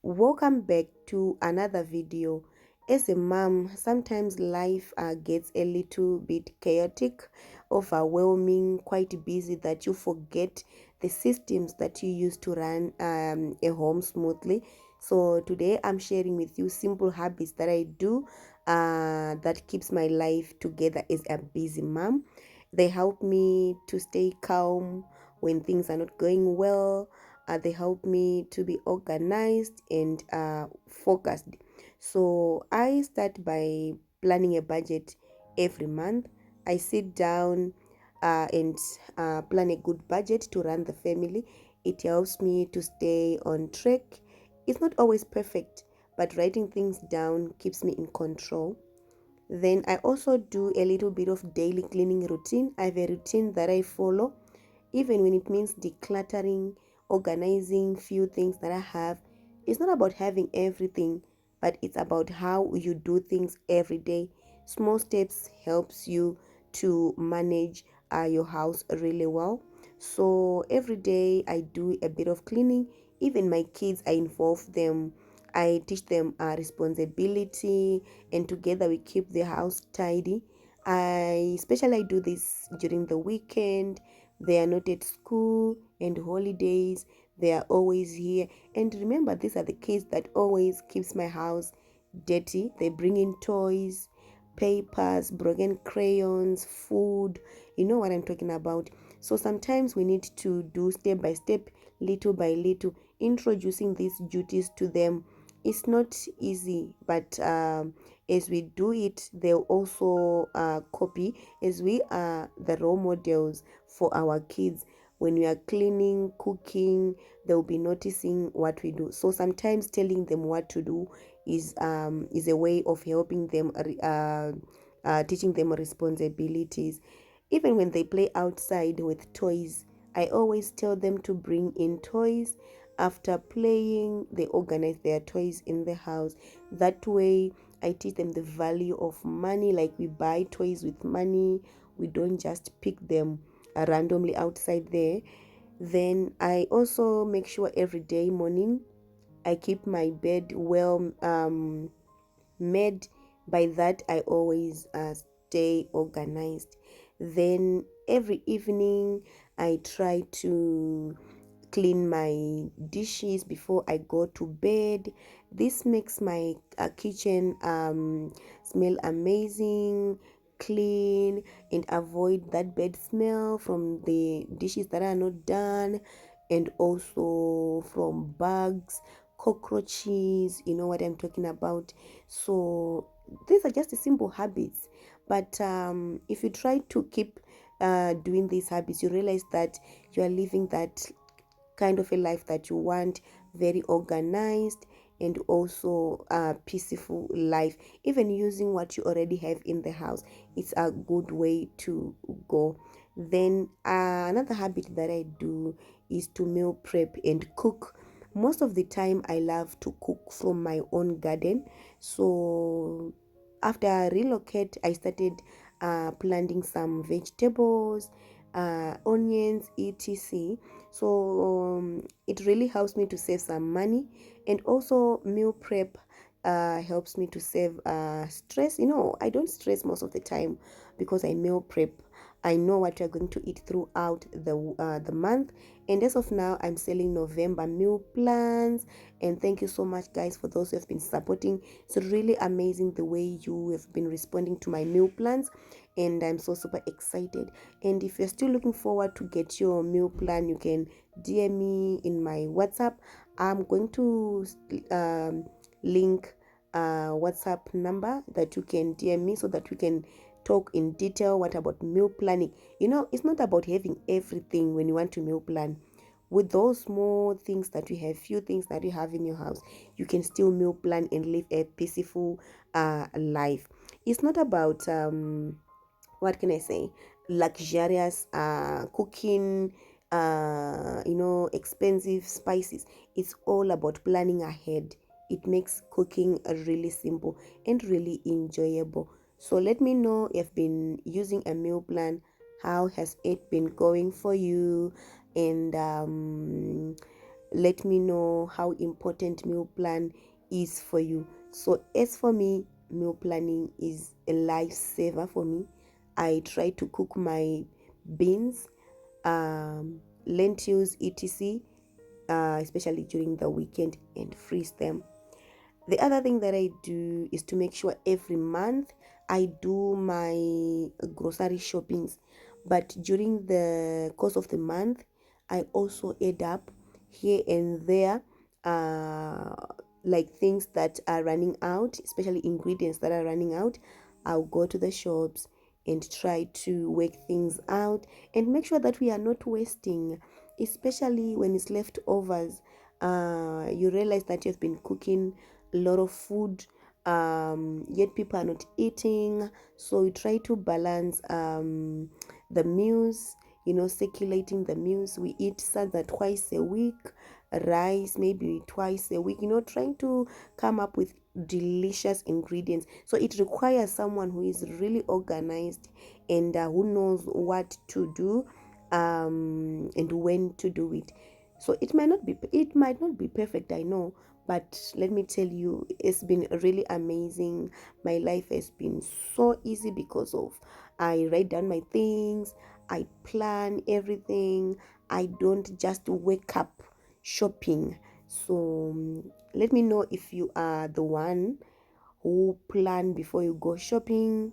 Welcome back to another video. As a mom, sometimes life gets a little bit chaotic, overwhelming, quite busy, that you forget the systems that you use to run a home smoothly. So today I'm sharing with you simple habits that I do that keeps my life together as a busy mom. They help me to stay calm when things are not going well. They help me to be organized and focused. So I start by planning a budget every month. I sit down and plan a good budget to run the family. It helps me to stay on track. It's not always perfect, but writing things down keeps me in control. Then I also do a little bit of daily cleaning routine. I have a routine that I follow, even when it means decluttering, organizing few things that I have. It's not about having everything, but it's about how you do things every day. Small steps helps you to manage your house really well. So every day I do a bit of cleaning. Even my kids, I involve them. I teach them responsibility, and together we keep the house tidy. I do this during the weekend. They are not at school and holidays. They are always here. And remember, these are the kids that always keeps my house dirty. They bring in toys, papers, broken crayons, food. You know what I'm talking about. So sometimes we need to do step by step, little by little, introducing these duties to them. It's not easy, but as we do it, they'll also copy, as we are the role models for our kids. When we are cleaning, cooking, they'll be noticing what we do. So sometimes telling them what to do is a way of helping them, teaching them responsibilities. Even when they play outside with toys, I always tell them to bring in toys. After playing, they organize their toys in the house. That way, I teach them the value of money. Like, we buy toys with money, we don't just pick them randomly outside there. Then I also make sure every day morning I keep my bed well made. By that, I always stay organized. Then every evening I try to clean my dishes before I go to bed. This makes my kitchen smell amazing, clean, and avoid that bad smell from the dishes that are not done, and also from bugs, cockroaches. You know what I'm talking about. So these are just simple habits, but if you try to keep doing these habits, you realize that you are living that kind of a life that you want, very organized and also a peaceful life. Even using what you already have in the house, it's a good way to go. Then another habit that I do is to meal prep and cook. Most of the time I love to cook from my own garden. So after I relocate, I started planting some vegetables, onions, etc. So it really helps me to save some money, and also meal prep helps me to save stress. I don't stress most of the time because I meal prep. I know what you're going to eat throughout the month. And as of now, I'm selling November meal plans. And thank you so much, guys, for those who have been supporting. It's really amazing the way you have been responding to my meal plans, and I'm so super excited. And if you're still looking forward to get your meal plan, you can DM me in my WhatsApp. I'm going to link WhatsApp number that you can DM me, so that we can talk in detail. What about meal planning? It's not about having everything when you want to meal plan. With those small things that you have, few things that you have in your house, you can still meal plan and live a peaceful life. It's not about what can I say, luxurious cooking, expensive spices. It's all about planning ahead. It makes cooking really simple and really enjoyable. So let me know if you've been using a meal plan. How has it been going for you? And let me know how important meal plan is for you. So as for me, meal planning is a lifesaver for me. I try to cook my beans, lentils, etc., especially during the weekend, and freeze them. The other thing that I do is to make sure every month I do my grocery shoppings. But during the course of the month, I also add up here and there, uh, like things that are running out, especially ingredients that are running out. I'll go to the shops and try to work things out and make sure that we are not wasting, especially when it's leftovers. You realize that you've been cooking a lot of food, yet people are not eating. So we try to balance the meals, circulating the meals. We eat salad twice a week, rice maybe twice a week, trying to come up with delicious ingredients. So it requires someone who is really organized and who knows what to do, and when to do it. So it might not be perfect, I know, but let me tell you, it's been really amazing. My life has been so easy because of I write down my things, I plan everything. I don't just wake up shopping. So let me know if you are the one who plan before you go shopping,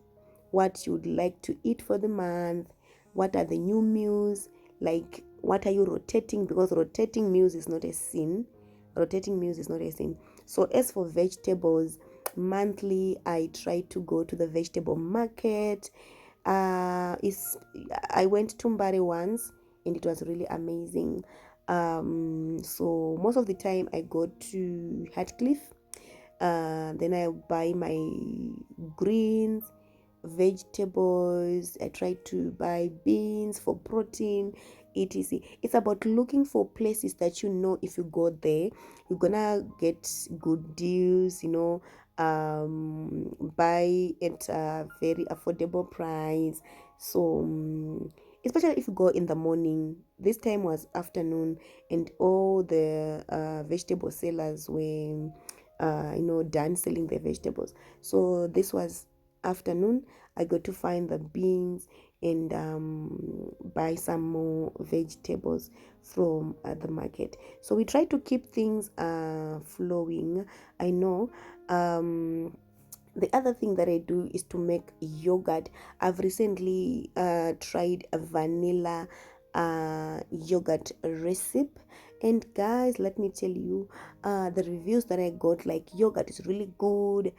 what you'd like to eat for the month, what are the new meals, like what are you rotating, because rotating meals is not a sin. So as for vegetables, monthly I try to go to the vegetable market. Is I went to Mbare once and it was really amazing. So most of the time I go to Hatcliffe. Then I buy my greens, vegetables. I try to buy beans for protein, etc. It's about looking for places that if you go there, you're gonna get good deals, buy at a very affordable price. So especially if you go in the morning. This time was afternoon, and all the vegetable sellers were done selling their vegetables. So this was afternoon. I got to find the beans and buy some more vegetables from the market. So we try to keep things flowing. I know. The other thing that I do is to make yogurt. I've recently tried a vanilla yogurt recipe, and guys, let me tell you, the reviews that I got, like, yogurt is really good,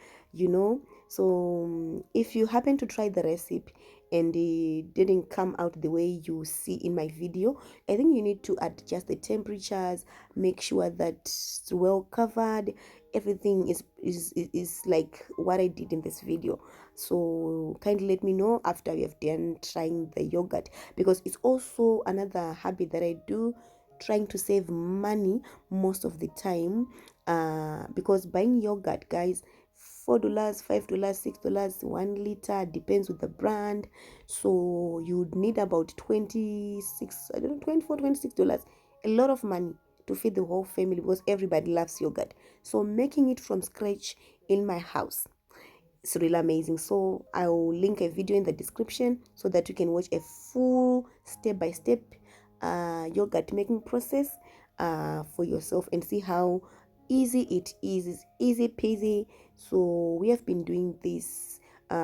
so if you happen to try the recipe and it didn't come out the way you see in my video, I think you need to adjust the temperatures, make sure that it's well covered, everything is like what I did in this video. So kindly let me know after you have done trying the yogurt, because it's also another habit that I do, trying to save money most of the time, because buying yogurt, guys, $4, $5, $6, 1 liter, depends with the brand. So you'd need about 26, I don't know, 24, $26, a lot of money to feed the whole family, because everybody loves yogurt. So making it from scratch in my house, it's really amazing. So I'll link a video in the description so that you can watch a full step-by-step yogurt making process for yourself and see how easy it is. It's easy peasy. So we have been doing this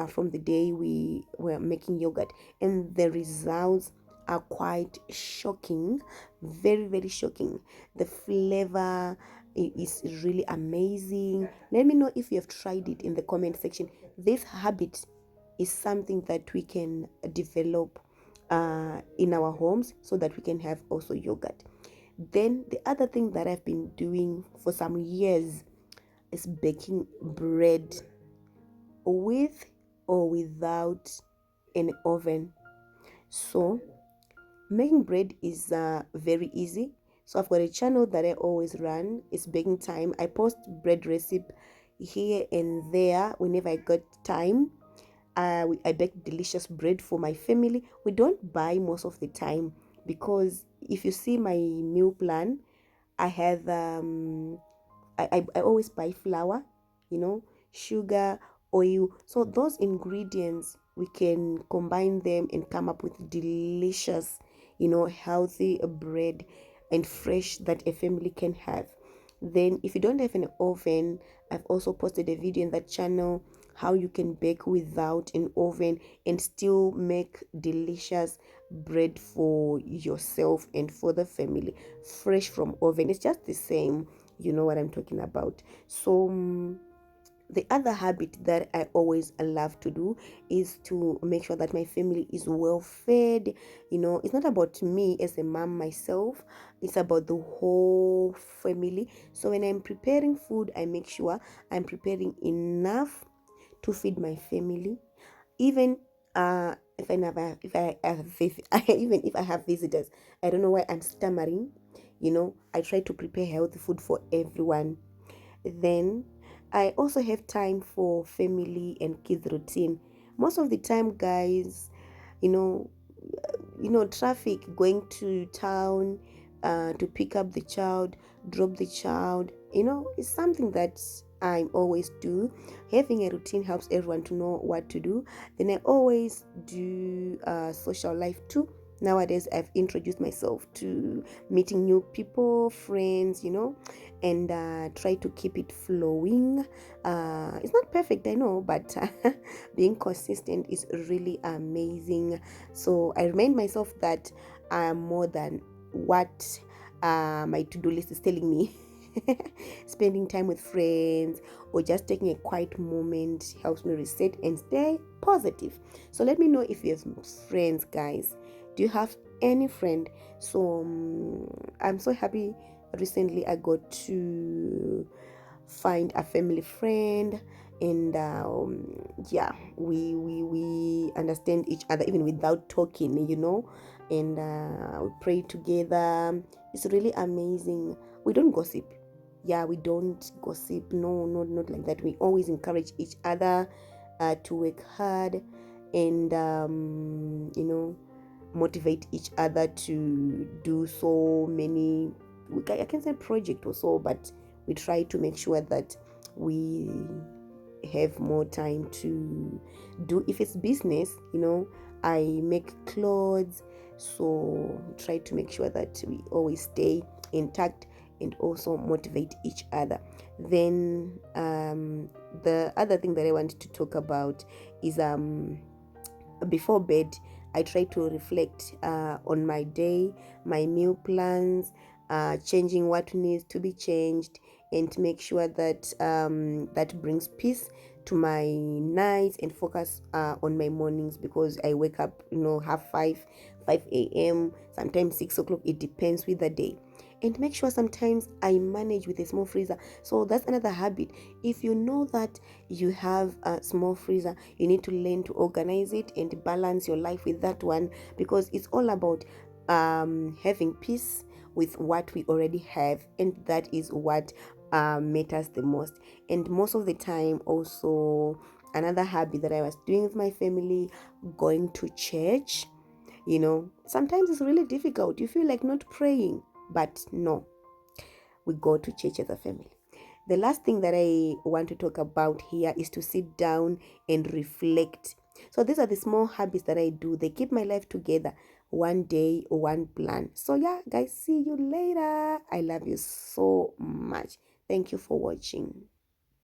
from the day we were making yogurt, and the results are quite shocking, very, very shocking. The flavor is really amazing. Let me know if you have tried it in the comment section. This habit is something that we can develop in our homes so that we can have also yogurt. Then the other thing that I've been doing for some years is baking bread with or without an oven. So making bread is very easy. So I've got a channel that I always run. It's baking time. I post bread recipe here and there whenever I got time. I bake delicious bread for my family. We don't buy most of the time, because if you see my meal plan, I have I always buy flour, sugar, oil. So those ingredients, we can combine them and come up with delicious, healthy bread and fresh that a family can have. Then if you don't have an oven, I've also posted a video in that channel how you can bake without an oven and still make delicious bread for yourself and for the family, fresh from oven. It's just the same. You know what I'm talking about. So the other habit that I always love to do is to make sure that my family is well fed. It's not about me as a mom myself, it's about the whole family. So when I'm preparing food, I make sure I'm preparing enough to feed my family. Even even if I have visitors, I don't know why I'm stammering. I try to prepare healthy food for everyone. Then I also have time for family and kids routine. Most of the time, guys, you know, traffic, going to town to pick up the child, drop the child, is something that I always do. Having a routine helps everyone to know what to do. Then I always do social life too. Nowadays, I've introduced myself to meeting new people, friends, and try to keep it flowing. It's not perfect, I know, but being consistent is really amazing. So I remind myself that I am more than what my to-do list is telling me. Spending time with friends or just taking a quiet moment helps me reset and stay positive. So let me know if you have friends, guys. Do you have any friend? So I'm so happy. Recently I got to find a family friend, and yeah, we understand each other even without talking, and we pray together. It's really amazing. We don't gossip. Yeah, we don't gossip. No, not like that. We always encourage each other to work hard, and motivate each other to do so many, I can say project or so, but we try to make sure that we have more time to do. If it's business, I make clothes, so try to make sure that we always stay intact and also motivate each other. Then the other thing that I want to talk about is before bed, I try to reflect on my day, my meal plans, changing what needs to be changed, and to make sure that that brings peace to my nights and focus on my mornings, because I wake up, half 5 a.m., sometimes 6 o'clock. It depends with the day. And make sure sometimes I manage with a small freezer. So that's another habit. If you know that you have a small freezer, you need to learn to organize it and balance your life with that one, because it's all about having peace with what we already have, and that is what matters the most. And most of the time, also another habit that I was doing with my family, going to church. Sometimes it's really difficult. You feel like not praying, but no, we go to church as a family. The last thing that I want to talk about here is to sit down and reflect. So these are the small habits that I do. They keep my life together. One day, one plan. So yeah, guys, see you later. I love you so much. Thank you for watching.